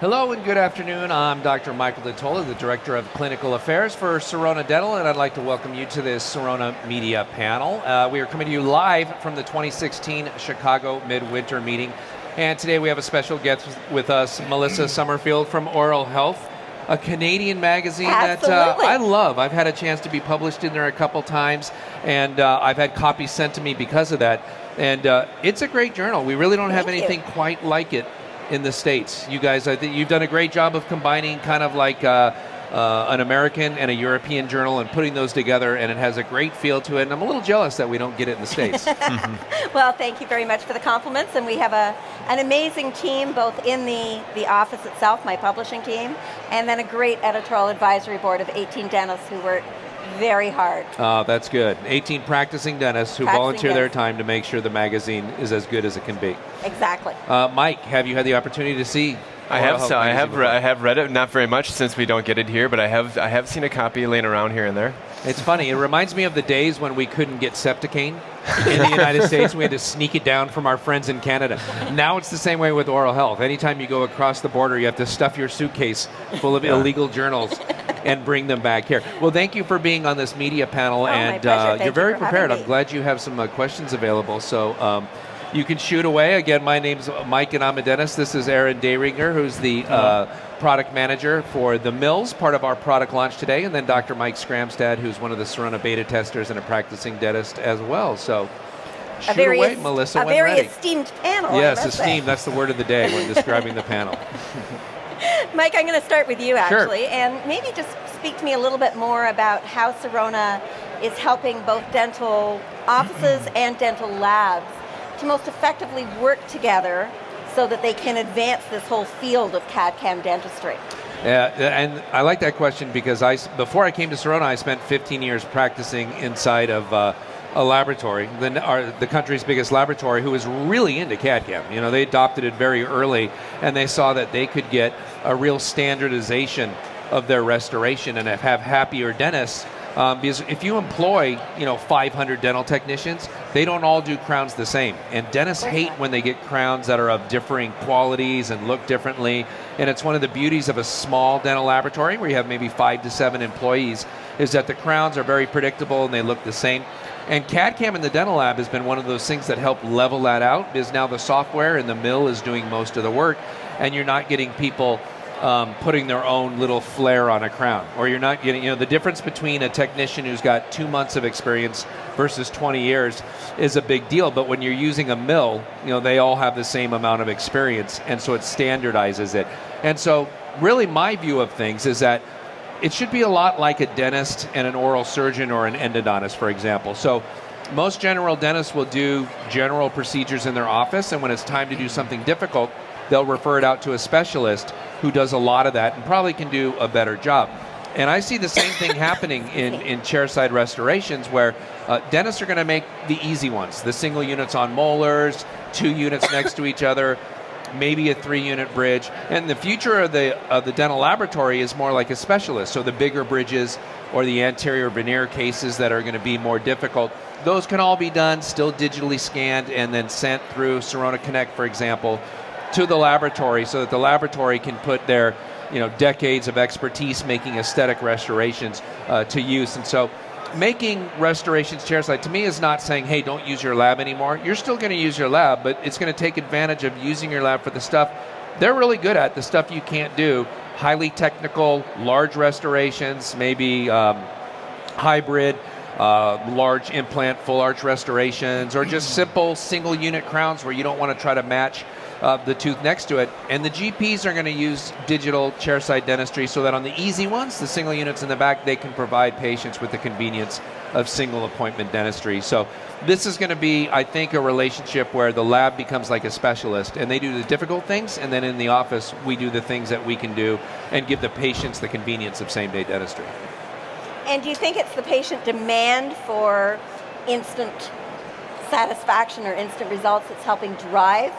Hello and good afternoon. I'm Dr. Michael DiTolla, the Director of Clinical Affairs for Sirona Dental, and I'd like to welcome you to this Sirona Media Panel. We are coming to you live from the 2016 Chicago Midwinter meeting, and today we have a special guest with us, Melissa Summerfield from Oral Health, a Canadian magazine that I love. I've had a chance to be published in there a couple times, and I've had copies sent to me because of that, and it's a great journal. We really don't have anything quite like it in the States. You guys, I think you've done a great job of combining kind of like an American and a European journal and putting those together, and it has a great feel to it, and I'm a little jealous that we don't get it in the States. Well, thank you very much for the compliments, and we have an amazing team both in the office itself, my publishing team, and then a great editorial advisory board of 18 dentists who work very hard. That's good. 18 practicing dentists who volunteer their time to make sure the magazine is as good as it can be. Exactly. Mike, have you had the opportunity to see? I have read it, not very much since we don't get it here, but I have seen a copy laying around here and there. It's funny. It reminds me of the days when we couldn't get Septicane in the United States. We had to sneak it down from our friends in Canada. Now it's the same way with Oral Health. Anytime you go across the border, you have to stuff your suitcase full of illegal journals and bring them back here. Well, thank you for being on this media panel, and you're very prepared. I'm glad you have some questions available. So you can shoot away. Again, my name's Mike, and I'm a dentist. This is Aaron Dayringer, who's the product manager for the Mills, part of our product launch today, and then Dr. Mike Skramstad, who's one of the Sirona beta testers and a practicing dentist as well. So shoot away, Melissa, when ready. A very esteemed panel. Yes, esteemed. That's the word of the day when describing the panel. Mike, I'm going to start with you, actually, Sure. and maybe just speak to me a little bit more about how Sirona is helping both dental offices and dental labs to most effectively work together so that they can advance this whole field of CAD/CAM dentistry. Yeah, and I like that question because before I came to Sirona, I spent 15 years practicing inside of a laboratory, the country's biggest laboratory, who was really into CAD/CAM. You know, they adopted it very early, and they saw that they could get a real standardization of their restoration and have happier dentists. Because if you employ, 500 dental technicians, they don't all do crowns the same. And dentists hate when they get crowns that are of differing qualities and look differently. And it's one of the beauties of a small dental laboratory where you have maybe 5 to 7 employees, is that the crowns are very predictable and they look the same. And CAD/CAM in the dental lab has been one of those things that help level that out, because now the software in the mill is doing most of the work, and you're not getting people putting their own little flair on a crown, or you're not getting, the difference between a technician who's got 2 months of experience versus 20 years is a big deal. But when you're using a mill, they all have the same amount of experience, and so it standardizes it. And so really my view of things is that it should be a lot like a dentist and an oral surgeon or an endodontist, for example. So most general dentists will do general procedures in their office, and when it's time to do something difficult, they'll refer it out to a specialist who does a lot of that and probably can do a better job. And I see the same thing happening in chairside restorations, where dentists are going to make the easy ones, the single units on molars, 2 units next to each other, maybe a 3-unit bridge. And the future of the dental laboratory is more like a specialist. So the bigger bridges or the anterior veneer cases that are going to be more difficult, those can all be done, still digitally scanned, and then sent through Sirona Connect, for example, to the laboratory, so that the laboratory can put their decades of expertise making aesthetic restorations to use. And so making restorations chairside, to me, is not saying, hey, don't use your lab anymore. You're still going to use your lab, but it's going to take advantage of using your lab for the stuff they're really good at, the stuff you can't do, highly technical, large restorations, maybe hybrid, large implant full arch restorations, or just simple single unit crowns where you don't want to try to match the tooth next to it. And the GPs are going to use digital chairside dentistry so that on the easy ones, the single units in the back, they can provide patients with the convenience of single appointment dentistry. So this is going to be, I think, a relationship where the lab becomes like a specialist, and they do the difficult things, and then in the office we do the things that we can do and give the patients the convenience of same-day dentistry. And do you think it's the patient demand for instant satisfaction or instant results that's helping drive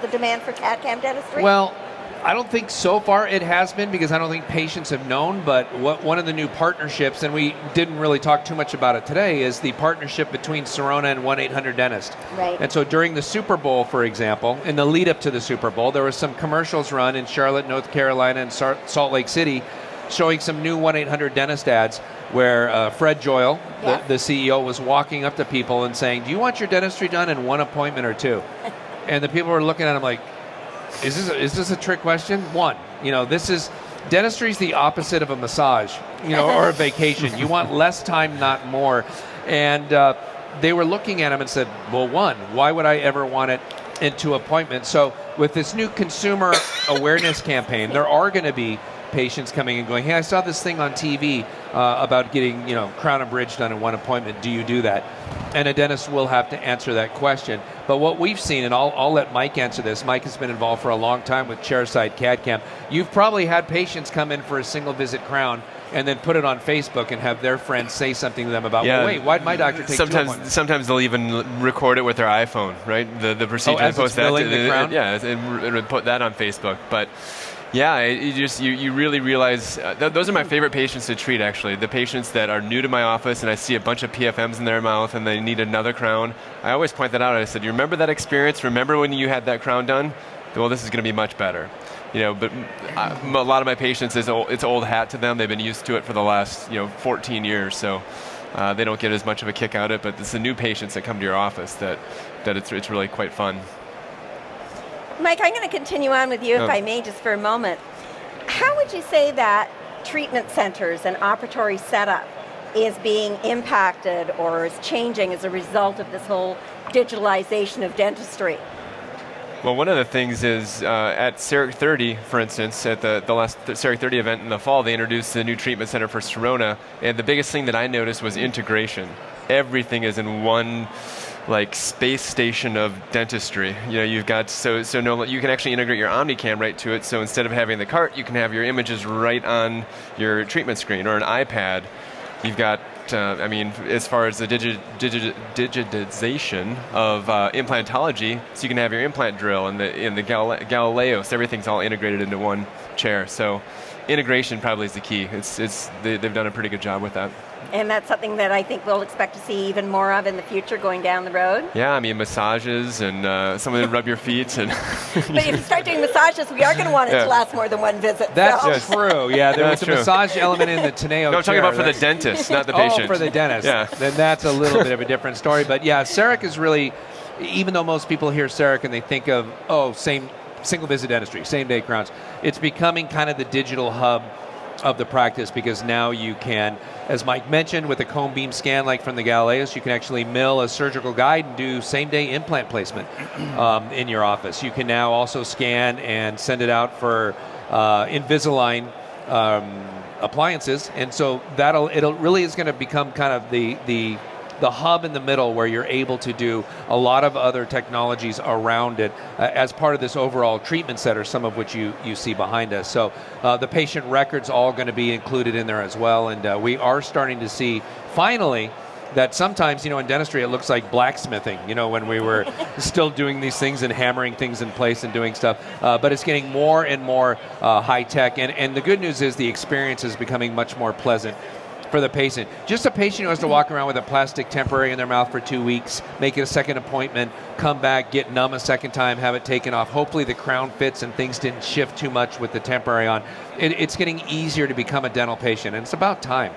the demand for CAD/CAM dentistry? Well, I don't think so far it has been, because I don't think patients have known, but one of the new partnerships, and we didn't really talk too much about it today, is the partnership between Sirona and 1-800-DENTIST. Right. And so during the Super Bowl, for example, in the lead up to the Super Bowl, there was some commercials run in Charlotte, North Carolina, and Salt Lake City showing some new 1-800-DENTIST ads where Fred Joyle, the CEO, was walking up to people and saying, do you want your dentistry done in one appointment or two? And the people were looking at him like, is this a trick question? One, dentistry is the opposite of a massage, or a vacation. You want less time, not more. And they were looking at him and said, well, one, why would I ever want it in two appointments? So with this new consumer awareness campaign, there are going to be patients coming and going, hey, I saw this thing on TV about getting, crown and bridge done in one appointment. Do you do that? And a dentist will have to answer that question. But what we've seen, and I'll let Mike answer this. Mike has been involved for a long time with chairside CAD/CAM. You've probably had patients come in for a single visit crown and then put it on Facebook and have their friends say something to them about, well, wait, why'd my doctor take two appointments? Sometimes they'll even record it with their iPhone, right? The procedure, as post it's filling the crown? and put that on Facebook. But yeah, you really realize those are my favorite patients to treat. Actually, the patients that are new to my office and I see a bunch of PFMs in their mouth and they need another crown. I always point that out. I said, you remember that experience? Remember when you had that crown done? Well, this is going to be much better. But a lot of my patients, it's old hat to them. They've been used to it for the last 14 years, so they don't get as much of a kick out of it. But it's the new patients that come to your office that it's really quite fun. Mike, I'm going to continue on with you, if I may, just for a moment. How would you say that treatment centers and operatory setup is being impacted or is changing as a result of this whole digitalization of dentistry? Well, one of the things is at CEREC 30, for instance, at the last CEREC 30 event in the fall, they introduced the new treatment center for Sirona, and the biggest thing that I noticed was integration. Everything is in one space station of dentistry. You've got you can actually integrate your OmniCam right to it. So instead of having the cart, you can have your images right on your treatment screen or an iPad. You've got as far as the digitization of implantology, so you can have your implant drill and the Galileo, so everything's all integrated into one chair. So integration probably is the key. They've done a pretty good job with that. And that's something that I think we'll expect to see even more of in the future going down the road? Yeah, massages and someone to rub your feet. But if you start doing massages, we are going to want it to last more than one visit. That's true. Yeah, there was a massage element in the Teneo No, I'm talking about for the dentist, not the patient. Oh, for the dentist. Yeah. Then that's a little bit of a different story. But yeah, CEREC is really, even though most people hear CEREC and they think of, single visit dentistry, same day crowns, it's becoming kind of the digital hub of the practice, because now you can, as Mike mentioned, with a cone beam scan like from the Galileos, you can actually mill a surgical guide and do same-day implant placement in your office. You can now also scan and send it out for Invisalign appliances, and so it really is going to become kind of the hub in the middle where you're able to do a lot of other technologies around it as part of this overall treatment center, some of which you see behind us. So the patient records all going to be included in there as well, and we are starting to see finally that sometimes, in dentistry it looks like blacksmithing, when we were still doing these things and hammering things in place and doing stuff, but it's getting more and more high tech, and the good news is the experience is becoming much more pleasant for the patient. Just a patient who has to walk around with a plastic temporary in their mouth for 2 weeks, make it a second appointment, come back, get numb a second time, have it taken off. Hopefully the crown fits and things didn't shift too much with the temporary on. It's getting easier to become a dental patient, and it's about time.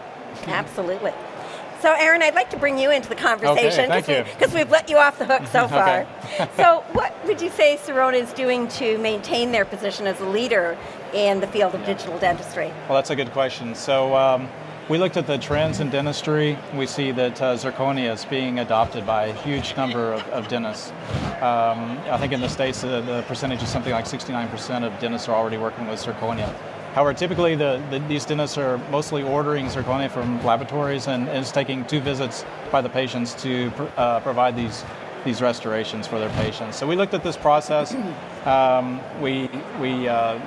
Absolutely. So Aaron, I'd like to bring you into the conversation because we've let you off the hook so far. So what would you say Sirona is doing to maintain their position as a leader in the field of digital dentistry? Well, that's a good question. So we looked at the trends in dentistry. We see that zirconia is being adopted by a huge number of dentists. I think in the States, the percentage is something like 69% of dentists are already working with zirconia. However, typically these dentists are mostly ordering zirconia from laboratories, and it's taking 2 visits by the patients to provide these restorations for their patients. So we looked at this process. We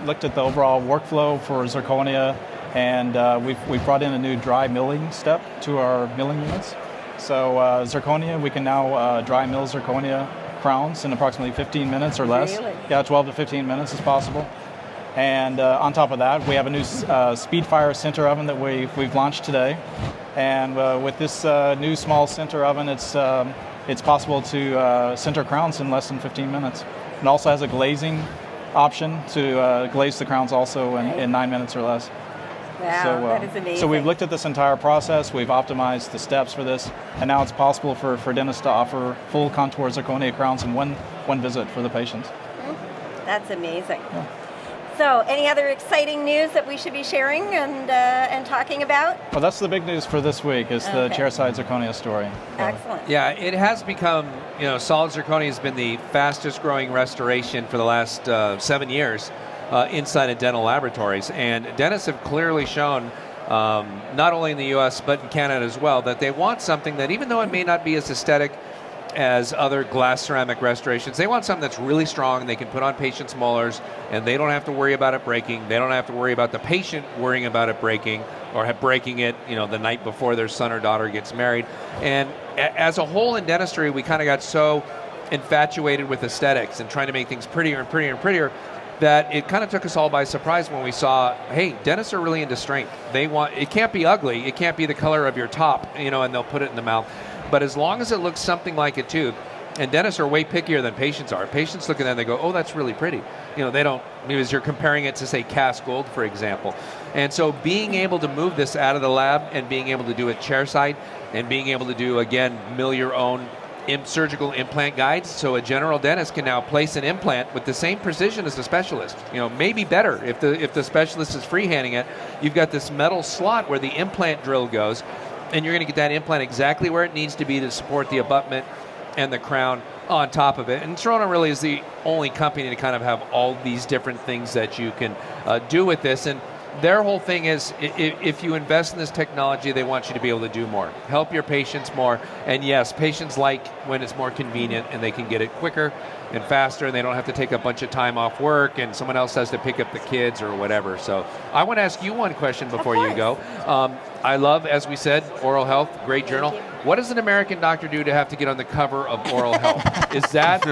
looked at the overall workflow for zirconia, and we've brought in a new dry milling step to our milling units. So zirconia, we can now dry mill zirconia crowns in approximately 15 minutes or less. Really? Yeah, 12 to 15 minutes is possible. And on top of that, we have a new Speedfire center oven that we've launched today. And with this new small center oven, it's possible to center crowns in less than 15 minutes. It also has a glazing option to glaze the crowns also in 9 minutes or less. Wow, that is amazing. So we've looked at this entire process, we've optimized the steps for this, and now it's possible for dentists to offer full contour zirconia crowns in one visit for the patients. That's amazing. Yeah. So, any other exciting news that we should be sharing and talking about? Well, that's the big news for this week, is the chairside zirconia story. Excellent. Yeah, it has become, solid zirconia has been the fastest growing restoration for the last 7 years inside of dental laboratories. And dentists have clearly shown, not only in the US, but in Canada as well, that they want something that, even though it may not be as aesthetic as other glass ceramic restorations, they want something that's really strong. They can put on patients' molars, and they don't have to worry about it breaking. They don't have to worry about the patient worrying about it breaking or breaking it, the night before their son or daughter gets married. And as a whole in dentistry, we kind of got so infatuated with aesthetics and trying to make things prettier and prettier and prettier that it kind of took us all by surprise when we saw, hey, dentists are really into strength. It can't be ugly. It can't be the color of your top, and they'll put it in the mouth. But as long as it looks something like a tooth, and dentists are way pickier than patients are. Patients look at that and they go, oh, that's really pretty. They don't, because you're comparing it to, say, cast gold, for example. And so being able to move this out of the lab and being able to do it chairside and being able to do, again, mill your own surgical implant guides, so a general dentist can now place an implant with the same precision as the specialist. Maybe better if the specialist is freehanding it. You've got this metal slot where the implant drill goes, and you're going to get that implant exactly where it needs to be to support the abutment and the crown on top of it. And Sirona really is the only company to kind of have all these different things that you can do with this. And their whole thing is, if you invest in this technology, they want you to be able to do more, help your patients more. And yes, patients like when it's more convenient and they can get it quicker and faster, and they don't have to take a bunch of time off work and someone else has to pick up the kids or whatever. So I want to ask you one question before you go. I love, as we said, Oral Health, great journal. What does an American doctor do to have to get on the cover of Oral Health? Is that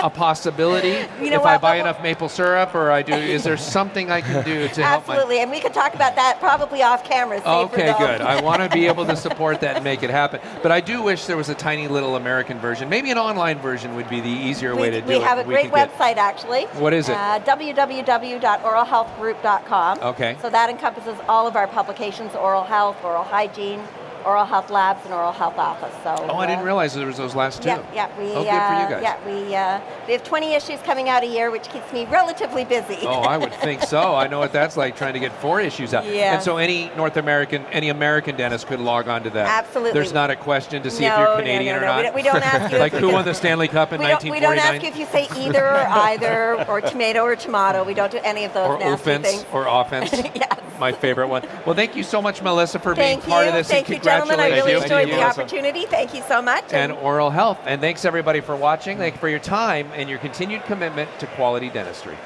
a possibility? If I buy enough maple syrup, or is there something I can do to help my... Absolutely, and we could talk about that probably off camera. Okay, good. I want to be able to support that and make it happen. But I do wish there was a tiny little American version. Maybe an online version would be the easier way to do it. We have a great website, actually. What is it? www.oralhealthgroup.com. Okay. So that encompasses all of our publications: oral health, oral hygiene, oral health labs, and oral health office. So. I didn't realize there was those last two. Yeah. Good for you guys. Yeah, we have 20 issues coming out a year, which keeps me relatively busy. Oh, I would think so. I know what that's like, trying to get 4 issues out. Yeah. And so any American dentist could log on to that. Absolutely. There's not a question to see if you're Canadian or not. We don't ask you. Like who won the Stanley Cup in 1949? We don't ask you if you say either or either or tomato or tomato. We don't do any of those or nasty offense things. or offense. Yes. My favorite one. Well, thank you so much, Melissa, for being Thank part you. of this. Thank and you, gentlemen. I really congratulations. enjoyed the opportunity. Thank you so much. And Oral Health. And thanks, everybody, for watching. Thank you for your time and your continued commitment to quality dentistry.